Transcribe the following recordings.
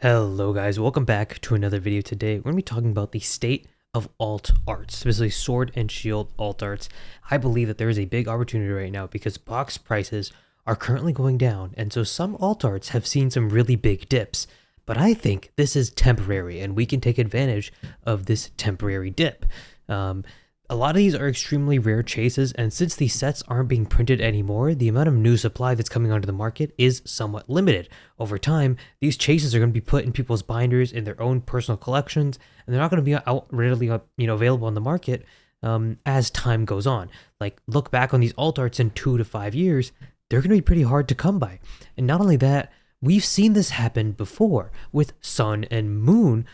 Hello guys, welcome back to another video. Today we're going to be talking about the state of alt arts, specifically sword and shield alt arts. I believe that there is a big opportunity right now because box prices are currently going down, and so some alt arts have seen some really big dips. But I think this is temporary and we can take advantage of this temporary dip. A lot of these are extremely rare chases, and since these sets aren't being printed anymore, the amount of new supply that's coming onto the market is somewhat limited. Over time, these chases are going to be put in people's binders in their own personal collections, and they're not going to be out readily available on the market as time goes on. Like, look back on these alt arts in 2 to 5 years, they're going to be pretty hard to come by. And not only that, we've seen this happen before with Sun and Moon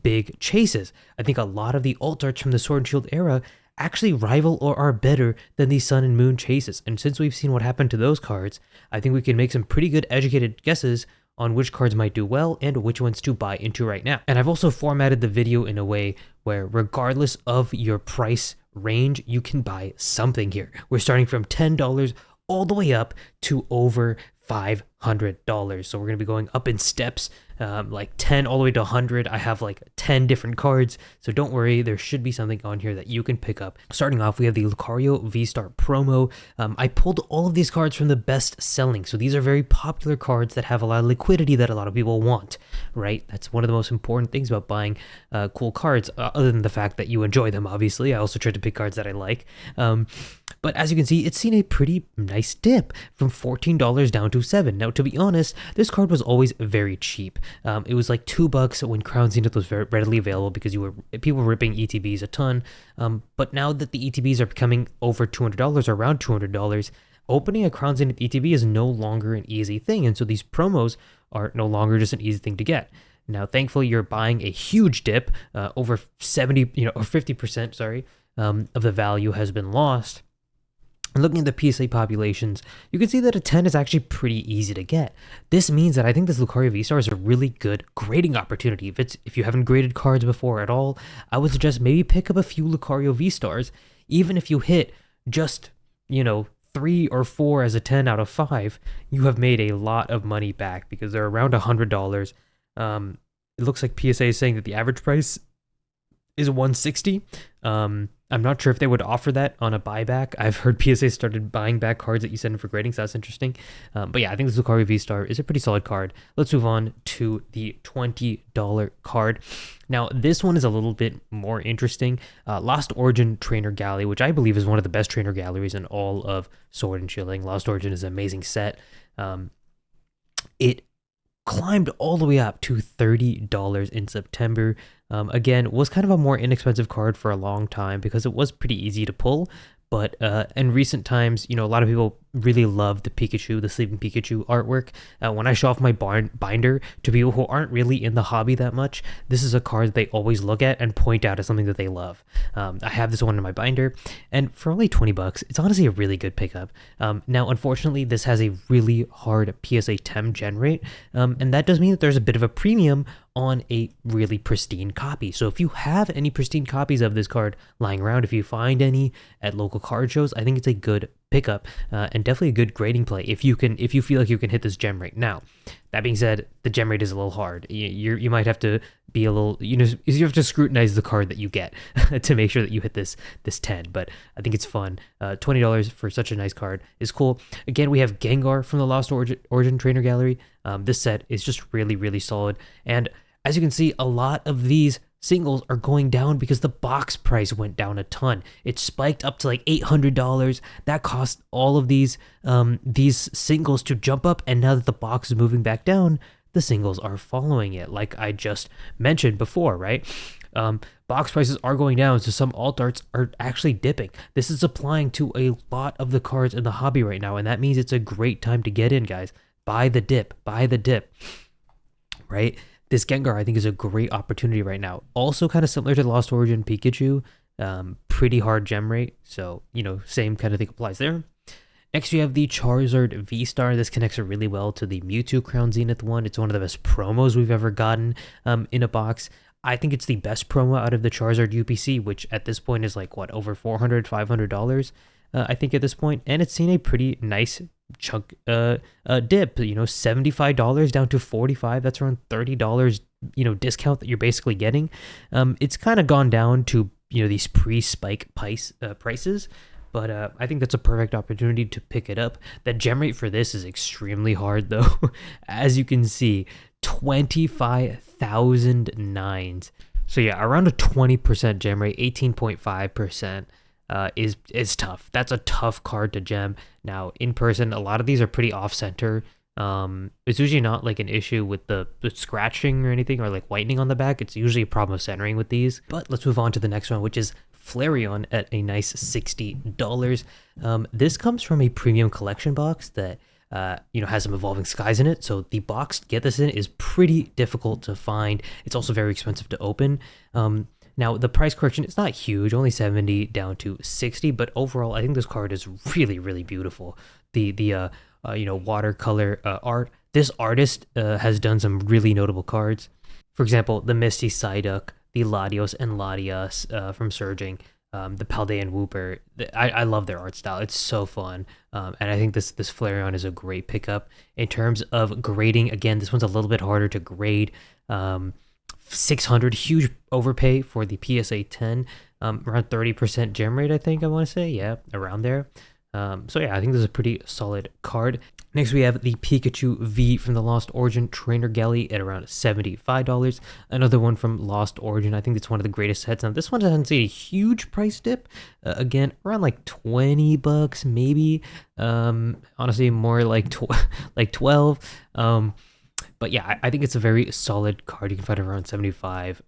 big chases. I think a lot of the alt arts from the Sword and Shield era actually rival or are better than the Sun and Moon chases. And since we've seen what happened to those cards, I think we can make some pretty good educated guesses on which cards might do well and which ones to buy into right now. And I've also formatted the video in a way where regardless of your price range, you can buy something here. We're starting from $10 all the way up to over $500. So we're going to be going up in steps, like 10 all the way to 100. I have like 10 different cards, so don't worry, there should be something on here that you can pick up. Starting off, we have the Lucario V-Star promo. I pulled all of these cards from the best selling, so these are very popular cards that have a lot of liquidity that a lot of people want, right? That's one of the most important things about buying cool cards, other than the fact that you enjoy them, obviously. I also try to pick cards that I like. But as you can see, it's seen a pretty nice dip from $14 down to $7. Now, to be honest, this card was always very cheap. It was like $2 when Crown Zenith was very readily available because people were ripping ETBs a ton. But now that the ETBs are becoming over $200 or around $200, opening a Crown Zenith ETB is no longer an easy thing, and so these promos are no longer just an easy thing to get. Now, thankfully, you're buying a huge dip, over 70, or 50%, sorry, of the value has been lost. And looking at the PSA populations, you can see that a 10 is actually pretty easy to get. This means that I think this Lucario V-Star is a really good grading opportunity. If you haven't graded cards before at all, I would suggest maybe pick up a few Lucario V-Stars. Even if you hit just, 3 or 4 as a 10 out of 5, you have made a lot of money back because they're around $100. It looks like PSA is saying that the average price is $160. I'm not sure if they would offer that on a buyback. I've heard PSA started buying back cards that you send in for grading, so that's interesting. But yeah, I think this Lucario V-Star is a pretty solid card. Let's move on to the $20 card. Now, this one is a little bit more interesting. Lost Origin Trainer Gallery, which I believe is one of the best trainer galleries in all of Sword and Shielding. Lost Origin is an amazing set. It climbed all the way up to $30 in September. Again, was kind of a more inexpensive card for a long time because it was pretty easy to pull. But in recent times, a lot of people really love the Pikachu, the Sleeping Pikachu artwork. When I show off my binder to people who aren't really in the hobby that much, this is a card that they always look at and point out as something that they love. I have this one in my binder, and for only $20, it's honestly a really good pickup. Now, unfortunately, this has a really hard PSA Tem generate, and that does mean that there's a bit of a premium on a really pristine copy. So if you have any pristine copies of this card lying around, if you find any at local card shows, I think it's a good pickup and definitely a good grading play if you feel like you can hit this gem rate. Now, that being said, the gem rate is a little hard. You might have to be a little, you have to scrutinize the card that you get to make sure that you hit this 10. But I think it's fun. $20 for such a nice card is cool. Again, we have Gengar from the Lost Origin Trainer Gallery. This set is just really, really solid. And as you can see, a lot of these singles are going down because the box price went down a ton. It spiked up to like $800. That cost all of these singles to jump up, and now that the box is moving back down, the singles are following it, like I just mentioned before, right? Box prices are going down, so some alt arts are actually dipping. This is applying to a lot of the cards in the hobby right now, and that means it's a great time to get in, guys. Buy the dip, right? This Gengar, I think, is a great opportunity right now. Also kind of similar to the Lost Origin Pikachu, pretty hard gem rate, so, same kind of thing applies there. Next, we have the Charizard V-Star. This connects really well to the Mewtwo Crown Zenith one. It's one of the best promos we've ever gotten in a box. I think it's the best promo out of the Charizard UPC, which at this point is like, over $400, $500, I think at this point. And it's seen a pretty nice chunk dip, $75 down to 45. That's around $30, discount that you're basically getting. It's kind of gone down to, these pre-spike prices. But I think that's a perfect opportunity to pick it up. The gem rate for this is extremely hard, though. As you can see, 25,000 nines. So yeah, around a 20% gem rate, 18.5% is tough. That's a tough card to gem. Now, in person, a lot of these are pretty off-center. It's usually not like an issue with the scratching or anything, or like whitening on the back. It's usually a problem of centering with these. But let's move on to the next one, which is Flareon at a nice $60. This comes from a premium collection box that has some Evolving Skies in it. So the box to get this in is pretty difficult to find. It's also very expensive to open. Now the price correction is not huge, only 70 down to 60, but overall I think this card is really, really beautiful. The watercolor art. This artist has done some really notable cards. For example, the Misty Psyduck, the Latios and Latias from Surging, the Paldean Wooper. I love their art style. It's so fun. And I think this Flareon is a great pickup. In terms of grading, again, this one's a little bit harder to grade. 600, huge overpay for the PSA 10. Around 30% gem rate, I think I want to say. Yeah, around there. So yeah, I think this is a pretty solid card. Next, we have the Pikachu V from the Lost Origin Trainer Galley at around $75. Another one from Lost Origin. I think it's one of the greatest sets. Now, this one doesn't see a huge price dip. Again, around like $20, maybe. Honestly, more like 12. But yeah, I think it's a very solid card. You can find it around 75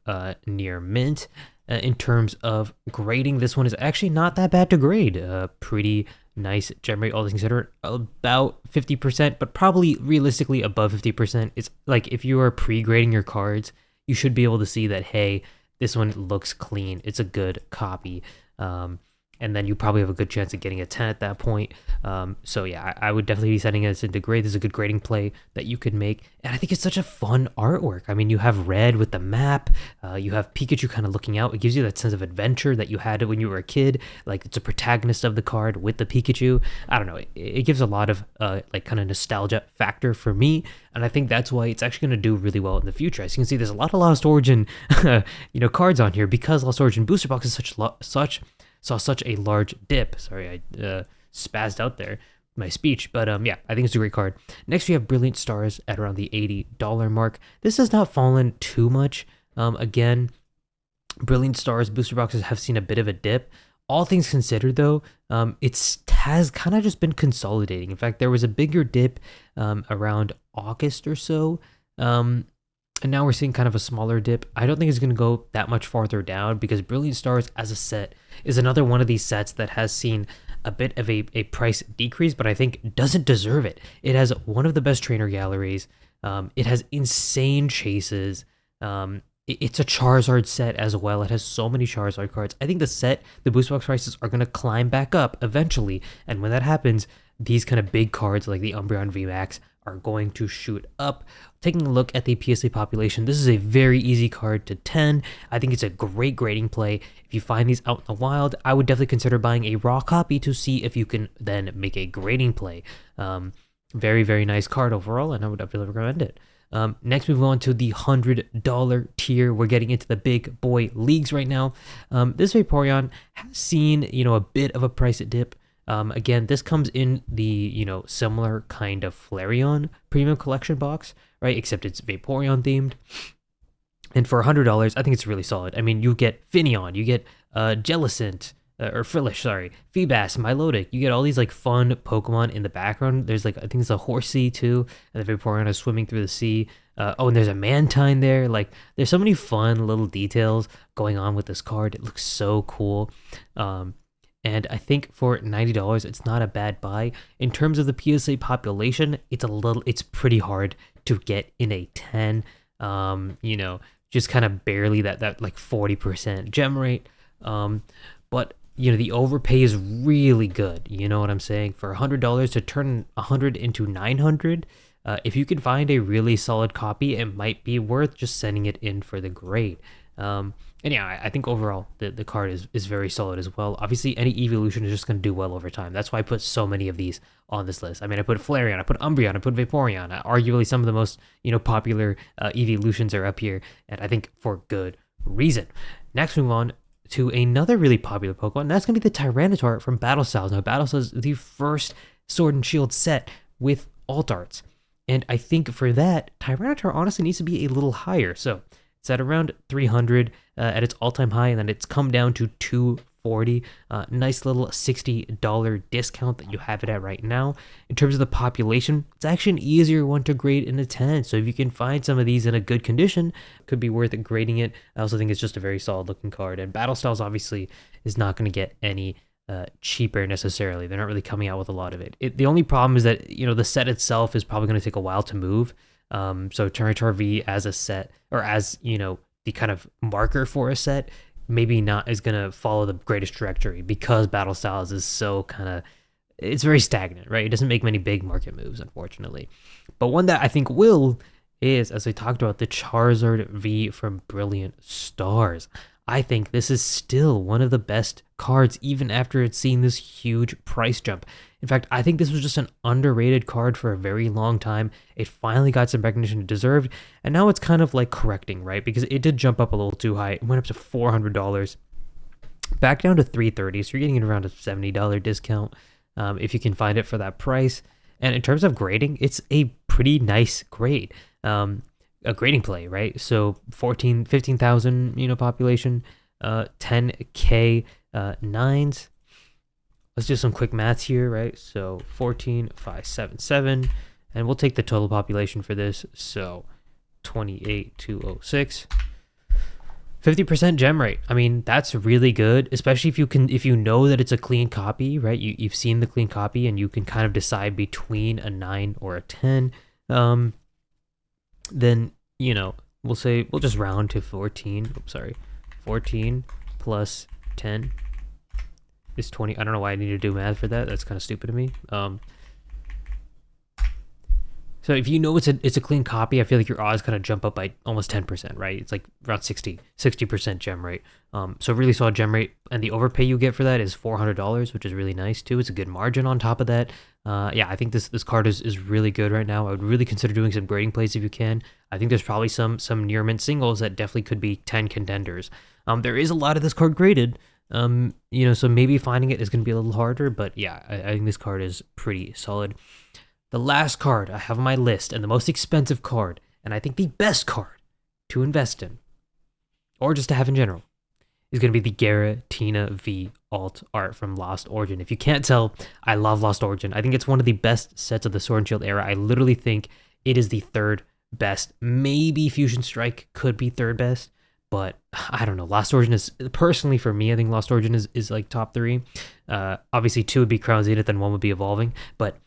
near mint. In terms of grading, this one is actually not that bad to grade. Pretty nice gem rate, all things considered, about 50%, but probably realistically above 50%. It's like if you are pre-grading your cards, you should be able to see that, hey, this one looks clean. It's a good copy. And then you probably have a good chance of getting a 10 at that point. So yeah, I would definitely be setting this into grade. This is a good grading play that you could make. And I think it's such a fun artwork. I mean, you have red with the map. You have Pikachu kind of looking out. It gives you that sense of adventure that you had when you were a kid. Like, it's a protagonist of the card with the Pikachu. I don't know. It gives a lot of like kind of nostalgia factor for me. And I think that's why it's actually going to do really well in the future. As you can see, there's a lot of Lost Origin cards on here because Lost Origin booster box is saw such a large dip. Sorry, I spazzed out there my speech, but yeah, I think it's a great card. Next, we have Brilliant Stars at around the $80 mark. This has not fallen too much. Again, Brilliant Stars booster boxes have seen a bit of a dip. All things considered, though, it has kind of just been consolidating. In fact, there was a bigger dip around August or so. And now we're seeing kind of a smaller dip. I don't think it's going to go that much farther down because Brilliant Stars as a set is another one of these sets that has seen a bit of a price decrease, but I think doesn't deserve it. It has one of the best trainer galleries. It has insane chases. It's a Charizard set as well. It has so many Charizard cards. I think the booster box prices are going to climb back up eventually. And when that happens, these kind of big cards like the Umbreon VMAX are going to shoot up. Taking a look at the PSA population, this is a very easy card to 10. I think it's a great grading play. If you find these out in the wild, I would definitely consider buying a raw copy to see if you can then make a grading play. Very, very nice card overall, and I would definitely recommend it. Next, we move on to the $100 tier. We're getting into the big boy leagues right now. This Vaporeon has seen, a bit of a price dip. Again, this comes in the, similar kind of Flareon premium collection box, right? Except it's Vaporeon themed. And for $100, I think it's really solid. I mean, you get Finneon, you get Jellicent, or Frillish, sorry, Feebas, Milotic. You get all these like fun Pokemon in the background. There's like, I think it's a Horsea too, and the Vaporeon is swimming through the sea. And there's a Mantine there. Like, there's so many fun little details going on with this card. It looks so cool. And I think for $90, it's not a bad buy. In terms of the PSA population, it's pretty hard to get in a 10. Just kind of barely that like 40% gem rate. But the overpay is really good. You know what I'm saying? For $100 to turn 100 into 900, if you can find a really solid copy, it might be worth just sending it in for the grade. And yeah, I think overall the card is very solid as well. Obviously, any evolution is just going to do well over time. That's why I put so many of these on this list. I mean, I put Flareon, I put Umbreon, I put Vaporeon. Arguably some of the most, popular evolutions are up here, and I think for good reason. Next, move on to another really popular Pokemon, and that's going to be the Tyranitar from Battle Styles. Now, Battle Styles is the first Sword and Shield set with Alt Arts, and I think for that, Tyranitar honestly needs to be a little higher. So it's at around 300 at its all-time high, and then it's come down to 240. Nice little $60 discount that you have it at right now. In terms of the population, it's actually an easier one to grade in a 10. So if you can find some of these in a good condition, it could be worth it grading it. I also think it's just a very solid looking card. And Battle Styles obviously is not going to get any cheaper necessarily. They're not really coming out with a lot of it. The only problem is that, the set itself is probably going to take a while to move. So Tyranitar V as a set, or as, the kind of marker for a set, maybe not is going to follow the greatest trajectory because Battle Styles is so it's very stagnant, right? It doesn't make many big market moves, unfortunately. But one that I think will is, as we talked about, the Charizard V from Brilliant Stars. I think this is still one of the best cards, even after it's seen this huge price jump. In fact, I think this was just an underrated card for a very long time. It finally got some recognition it deserved, and now it's kind of like correcting, right? Because it did jump up a little too high. It went up to $400, back down to $330, so you're getting it around a $70 discount if you can find it for that price. And in terms of grading, it's a pretty nice grade. A grading play, right? So 15,000, population, 10K nines. Let's do some quick maths here, right? So 14,577, and we'll take the total population for this. So 28,206. 50% gem rate. I mean, that's really good, especially if you know that it's a clean copy, right? You've seen the clean copy and you can kind of decide between a 9 or a 10. Then, we'll just round to 14. Oops, sorry. 14 plus 10 is 20. I don't know why I need to do math for that. That's kind of stupid to me. So if you know it's a clean copy, I feel like your odds kind of jump up by almost 10%, right? It's like around 60% gem rate. So really solid gem rate, and the overpay you get for that is $400, which is really nice too. It's a good margin on top of that. Yeah, I think this card is really good right now. I would really consider doing some grading plays if you can. I think there's probably some near mint singles that definitely could be 10 contenders. There is a lot of this card graded, so maybe finding it is going to be a little harder, but yeah, I think this card is pretty solid. The last card I have on my list, and the most expensive card, and I think the best card to invest in, or just to have in general, is going to be the Giratina V Alt Art from Lost Origin. If you can't tell, I love Lost Origin. I think it's one of the best sets of the Sword and Shield era. I literally think it is the third best. Maybe Fusion Strike could be third best, but I don't know. Lost Origin is, personally for me, I think Lost Origin is like top 3. Obviously 2 would be Crown Zenith and 1 would be Evolving, but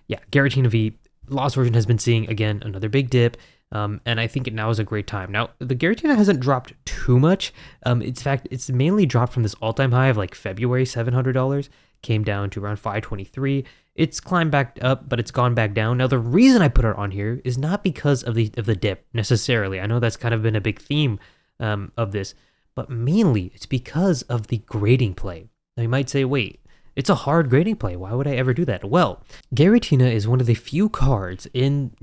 yeah, Giratina V, Lost Origin has been seeing, again, another big dip, and I think now is a great time. Now, the Giratina hasn't dropped too much. In fact, it's mainly dropped from this all-time high of like February, $700, came down to around $523. It's climbed back up, but it's gone back down. Now, the reason I put it on here is not because of the dip, necessarily. I know that's kind of been a big theme of this, but mainly it's because of the grading play. Now, you might say, wait, it's a hard grading play. Why would I ever do that? Well, Giratina is one of the few cards in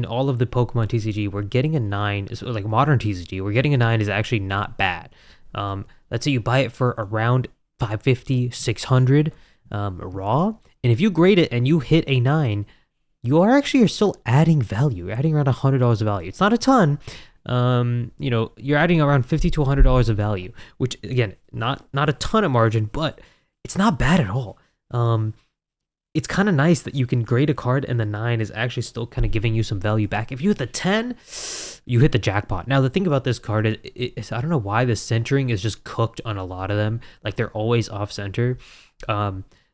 all of the Pokemon TCG where getting a 9 is like modern TCG, where getting a 9 is actually not bad. Let's say you buy it for around $550, $600 raw, and if you grade it and you hit a 9, you're still adding value. You're adding around $100 of value. It's not a ton. You're adding around $50 to $100 of value, which again, not a ton of margin, but it's not bad at all. It's kind of nice that you can grade a card and the 9 is actually still kind of giving you some value back. If you hit the 10, you hit the jackpot. Now, the thing about this card is I don't know why the centering is just cooked on a lot of them. Like, they're always off center.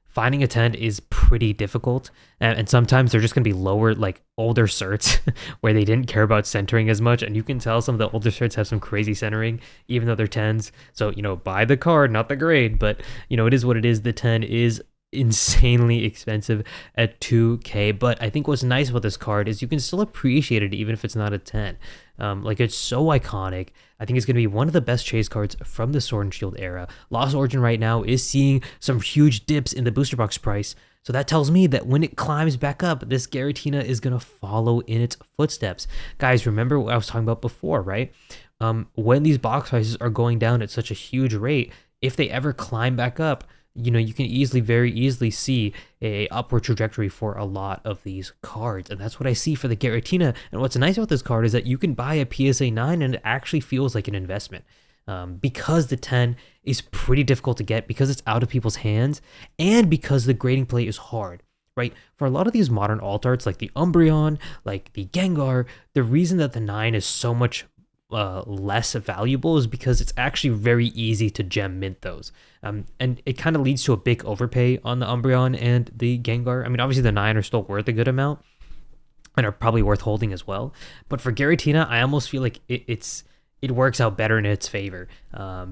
Finding a 10 is pretty difficult. And sometimes they're just going to be lower, like older certs where they didn't care about centering as much. And you can tell some of the older certs have some crazy centering, even though they're 10s. So, buy the card, not the grade. But, it is what it is. The 10 is insanely expensive at $2K, but I think what's nice about this card is you can still appreciate it even if it's not a 10. Like, it's so iconic. I think it's going to be one of the best chase cards from the Sword and Shield era. Lost Origin right now is seeing some huge dips in the booster box price. So that tells me that when it climbs back up, this Giratina is going to follow in its footsteps. Guys, remember what I was talking about before, right? When these box prices are going down at such a huge rate, if they ever climb back up, you know, you can very easily see a upward trajectory for a lot of these cards. And that's what I see for the Giratina. And what's nice about this card is that you can buy a PSA 9 and it actually feels like an investment. Because the 10 is pretty difficult to get, because it's out of people's hands, and because the grading play is hard, right? For a lot of these modern alt arts, like the Umbreon, like the Gengar, the reason that the 9 is so much less valuable is because it's actually very easy to gem mint those. And it kind of leads to a big overpay on the Umbreon and the Gengar. I mean, obviously the 9 are still worth a good amount and are probably worth holding as well. But for Giratina, I almost feel like it works out better in its favor,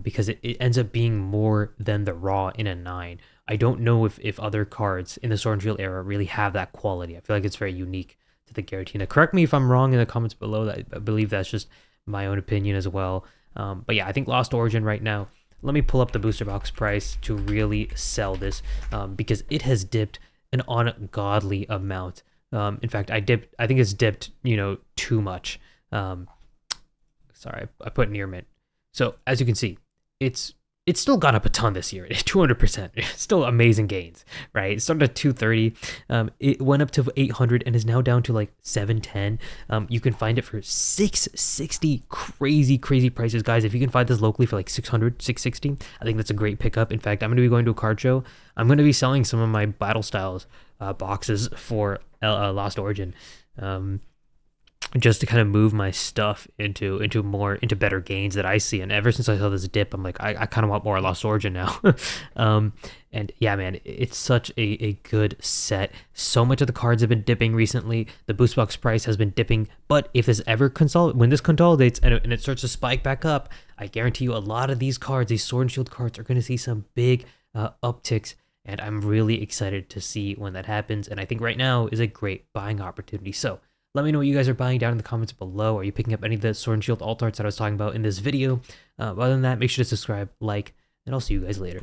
because it ends up being more than the raw in a 9. I don't know if other cards in the Sword and Shield era really have that quality. I feel like it's very unique to the Giratina. Correct me if I'm wrong in the comments below. I believe that's just my own opinion as well. But yeah, I think Lost Origin right now, let me pull up the booster box price to really sell this, because it has dipped an ungodly amount. In fact, I think it's dipped, you know, too much. Sorry, I put near mint. So as you can see, it's still gone up a ton this year. 200%. Still amazing gains, right? It started at 230. It went up to 800 and is now down to like 710. You can find it for 660. Crazy prices, guys. If you can find this locally for like 600, 660, I think that's a great pickup. In fact, I'm going to be going to a card show. I'm going to be selling some of my Battle Styles boxes for Lost Origin. Just to kind of move my stuff into better gains that I see. And ever since I saw this dip, I'm like, I kind of want more Lost Origin now. And yeah, man, it's such a good set. So much of the cards have been dipping recently. The boost box price has been dipping, but if this ever when this consolidates and it starts to spike back up, I guarantee you a lot of these cards, these Sword and Shield cards, are going to see some big upticks. And I'm really excited to see when that happens. And I think right now is a great buying opportunity. So let me know what you guys are buying down in the comments below. Are you picking up any of the Sword and Shield alt arts that I was talking about in this video? Other than that, make sure to subscribe, like, and I'll see you guys later.